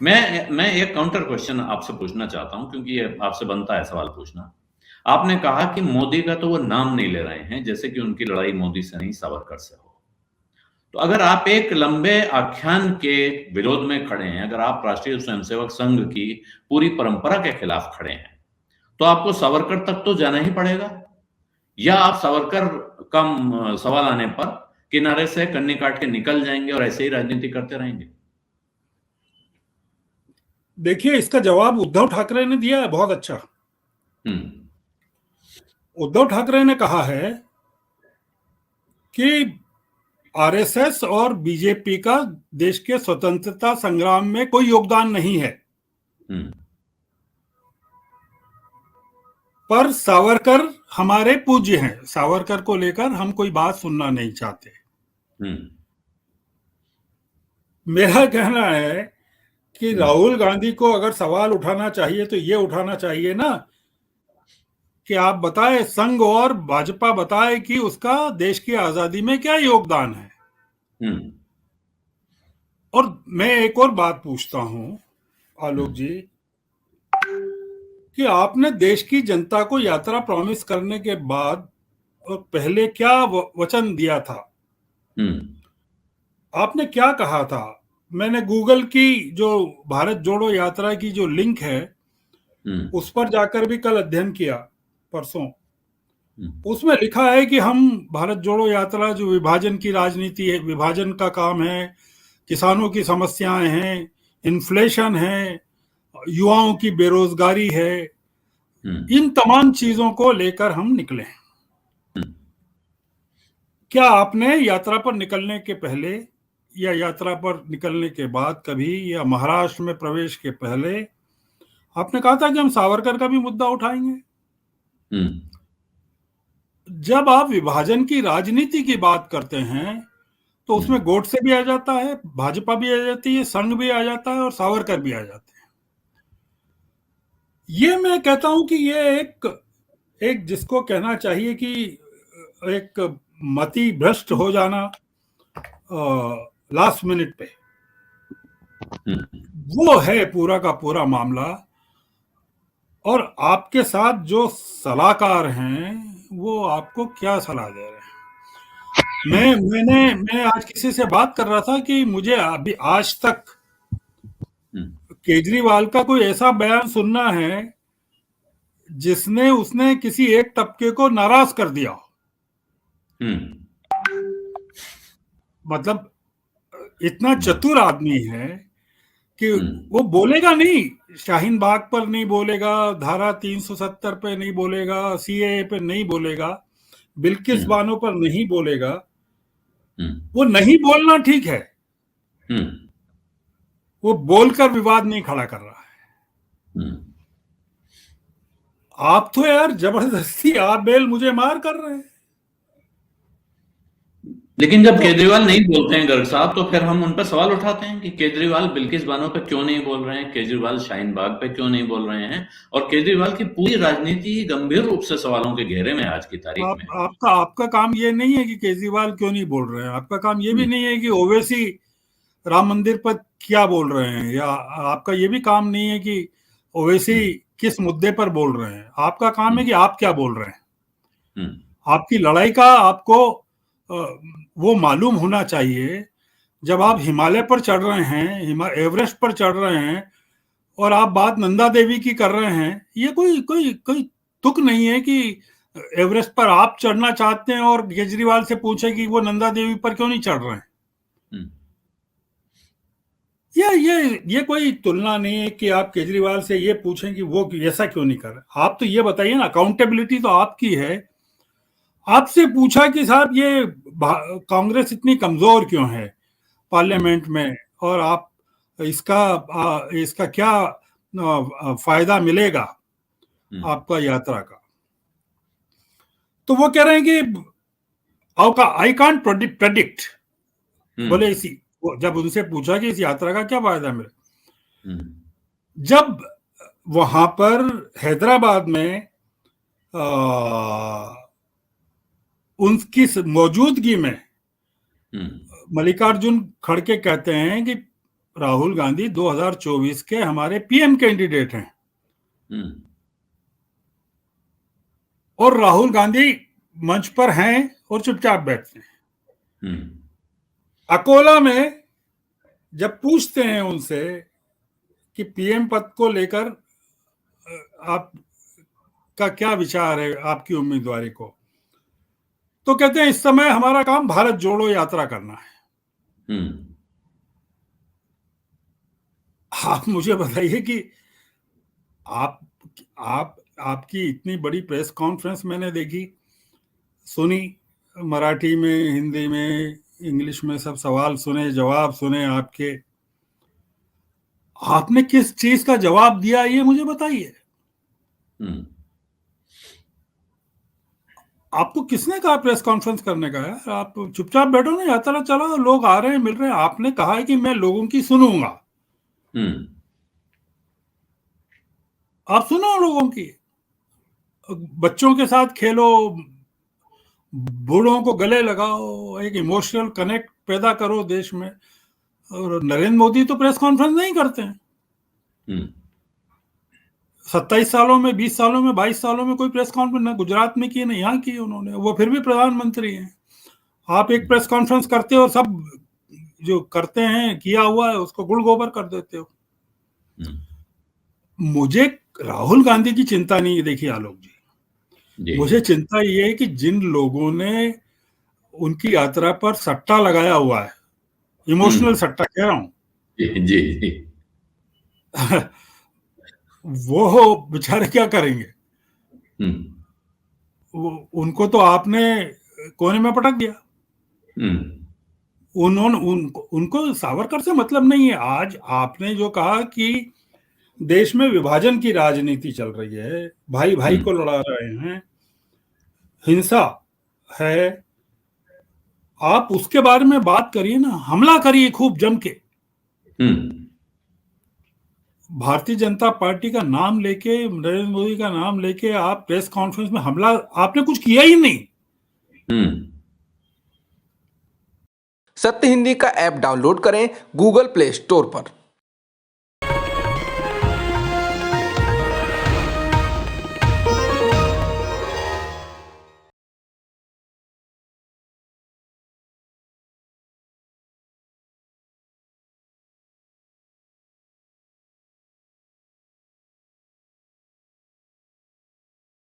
मैं एक counter question आपसे पूछना चाहता हूं, क्योंकि ये आपसे बनता है सवाल पूछना। आपने कहा कि मोदी का तो वो नाम नहीं ले रहे हैं, जैसे कि उनकी लड़ाई मोदी से नहीं सावरकर से हो। तो अगर आप एक लंबे आख्यान के विरोध में खड़े हैं, अगर आप राष्ट्रीय स्वयंसेवक संघ की पूरी परंपरा के खिलाफ खड़े हैं, तो आपको सावरकर तक तो जाना ही पड़ेगा, या आप सावरकर का सवाल आने पर किनारे से कन्नी काट के निकल जाएंगे और ऐसे ही राजनीति करते रहेंगे। देखिए, इसका जवाब उद्धव ठाकरे ने दिया है, बहुत अच्छा। उद्धव ठाकरे ने कहा है कि आरएसएस और बीजेपी का देश के स्वतंत्रता संग्राम में कोई योगदान नहीं है, पर सावरकर हमारे पूज्य हैं। सावरकर को लेकर हम कोई बात सुनना नहीं चाहते। मेरा कहना है कि राहुल गांधी को अगर सवाल उठाना चाहिए तो ये उठाना चाहिए ना कि आप बताएं, संघ और भाजपा बताए कि उसका देश की आजादी में क्या योगदान है। और मैं एक और बात पूछता हूं आलोक जी, कि आपने देश की जनता को यात्रा प्रॉमिस करने के बाद और पहले क्या वचन दिया था? आपने क्या कहा था? मैंने गूगल की जो भारत जोड़ो यात्रा की जो लिंक है उस पर जाकर भी कल अध्ययन किया, परसों। उसमें लिखा है कि हम भारत जोड़ो यात्रा जो विभाजन की राजनीति है, विभाजन का काम है, किसानों की समस्याएं हैं, इन्फ्लेशन है, युवाओं की बेरोजगारी है, इन तमाम चीजों को लेकर हम निकले। क्या आपने यात्रा पर निकलने के पहले या यात्रा पर निकलने के बाद कभी, या महाराष्ट्र में प्रवेश के पहले आपने कहा था कि हम सावरकर का भी मुद्दा उठाएंगे? जब आप विभाजन की राजनीति की बात करते हैं तो उसमें गोडसे भी आ जाता है, भाजपा भी आ जाती है, संघ भी आ जाता है और सावरकर भी आ जाते हैं। ये मैं कहता हूं कि ये एक जिसको कहना चाहिए कि एक मति भ्रष्ट हो जाना लास्ट मिनट पे, वो है पूरा का पूरा मामला। और आपके साथ जो सलाहकार हैं वो आपको क्या सलाह दे रहे हैं? मैं आज किसी से बात कर रहा था कि मुझे अभी आज तक केजरीवाल का कोई ऐसा बयान सुनना है जिसने उसने किसी एक तबके को नाराज कर दिया। मतलब इतना चतुर आदमी है कि वो बोलेगा नहीं, शाहीन बाग पर नहीं बोलेगा, धारा 370 पे नहीं बोलेगा, सीएए पे नहीं बोलेगा, बिल्किस बानो पर नहीं बोलेगा। वो नहीं बोलना ठीक है, वो बोलकर विवाद नहीं खड़ा कर रहा है। आप तो यार जबरदस्ती आप बेल मुझे मार कर रहे हैं। लेकिन जब केजरीवाल नहीं बोलते हैं गर्ग साहब, तो फिर हम उन पर सवाल उठाते हैं कि केजरीवाल बिल्किस बानो पे क्यों नहीं बोल रहे हैं, केजरीवाल शाहीन बाग पे क्यों नहीं बोल रहे हैं, और केजरीवाल की पूरी राजनीति गंभीर रूप से सवालों के घेरे में आज की तारीख में। आपका काम ये नहीं है कि केजरीवाल क्यों नहीं बोल रहे हैं, आपका काम ये भी नहीं है कि ओवैसी राम मंदिर पर क्या बोल रहे हैं, या आपका ये भी काम नहीं है कि ओवैसी किस मुद्दे पर बोल रहे हैं। आपका काम है कि आप क्या बोल रहे हैं। आपकी लड़ाई का आपको वो मालूम होना चाहिए। जब आप हिमालय पर चढ़ रहे हैं, एवरेस्ट पर चढ़ रहे हैं, और आप बात नंदा देवी की कर रहे हैं, ये कोई कोई कोई तुक नहीं है कि एवरेस्ट पर आप चढ़ना चाहते हैं और केजरीवाल से पूछे कि वो नंदा देवी पर क्यों नहीं चढ़ रहे हैं। ये कोई तुलना नहीं है कि आप केजरीवाल से ये पूछें कि वो ऐसा क्यों नहीं कर रहे। आप तो ये बताइए ना, अकाउंटेबिलिटी तो आपकी है। आपसे पूछा कि साहब ये कांग्रेस इतनी कमजोर क्यों है पार्लियामेंट में, और आप इसका क्या फायदा मिलेगा आपका यात्रा का। तो वो कह रहे हैं कि आई कांट प्रेडिक्ट। बोले जब उनसे पूछा कि इस यात्रा का क्या फायदा मिले, जब वहां पर हैदराबाद में उनकी मौजूदगी में मल्लिकार्जुन खड़गे कहते हैं कि राहुल गांधी 2024 के हमारे पीएम कैंडिडेट हैं और राहुल गांधी मंच पर हैं और चुपचाप बैठते हैं। अकोला में जब पूछते हैं उनसे कि पीएम पद को लेकर आप का क्या विचार है, आपकी उम्मीदवारी को, तो कहते हैं इस समय हमारा काम भारत जोड़ो यात्रा करना है। आप मुझे बताइए कि आप आपकी इतनी बड़ी प्रेस कॉन्फ्रेंस मैंने देखी, सुनी, मराठी में, हिंदी में, इंग्लिश में, सब सवाल सुने, जवाब सुने आपके। आपने किस चीज का जवाब दिया ये मुझे बताइए। आपको किसने कहा प्रेस कॉन्फ्रेंस करने का? यार आप चुपचाप बैठो ना, यात्रा चलो, लोग आ रहे हैं, मिल रहे हैं। आपने कहा है कि मैं लोगों की सुनूंगा। आप सुनो लोगों की, बच्चों के साथ खेलो, बूढ़ों को गले लगाओ, एक इमोशनल कनेक्ट पैदा करो देश में। और नरेंद्र मोदी तो प्रेस कॉन्फ्रेंस नहीं करते हैं। 27 सालों में, 20 सालों में, 22 सालों में कोई प्रेस कॉन्फ्रेंस ना गुजरात में की, ना यहाँ की उन्होंने। वो फिर भी प्रधानमंत्री हैं। आप एक प्रेस कॉन्फ्रेंस करते हो, सब जो करते हैं किया हुआ है उसको गुड़ गोबर कर देते हो। मुझे राहुल गांधी की चिंता नहीं है। देखिए आलोक जी, मुझे चिंता ये है कि जिन लोगों ने उनकी यात्रा पर सट्टा लगाया हुआ है, इमोशनल सट्टा कह रहा हूं, जी वो बेचारे क्या करेंगे? उनको तो आपने कोने में पटक दिया। उनको सावरकर से मतलब नहीं है। आज आपने जो कहा कि देश में विभाजन की राजनीति चल रही है, भाई भाई को लड़ा रहे हैं, हिंसा है, आप उसके बारे में बात करिए ना, हमला करिए खूब जम के। भारतीय जनता पार्टी का नाम लेके, नरेंद्र मोदी का नाम लेके आप प्रेस कॉन्फ्रेंस में हमला, आपने कुछ किया ही नहीं। सत्य हिंदी का ऐप डाउनलोड करें गूगल प्ले स्टोर पर।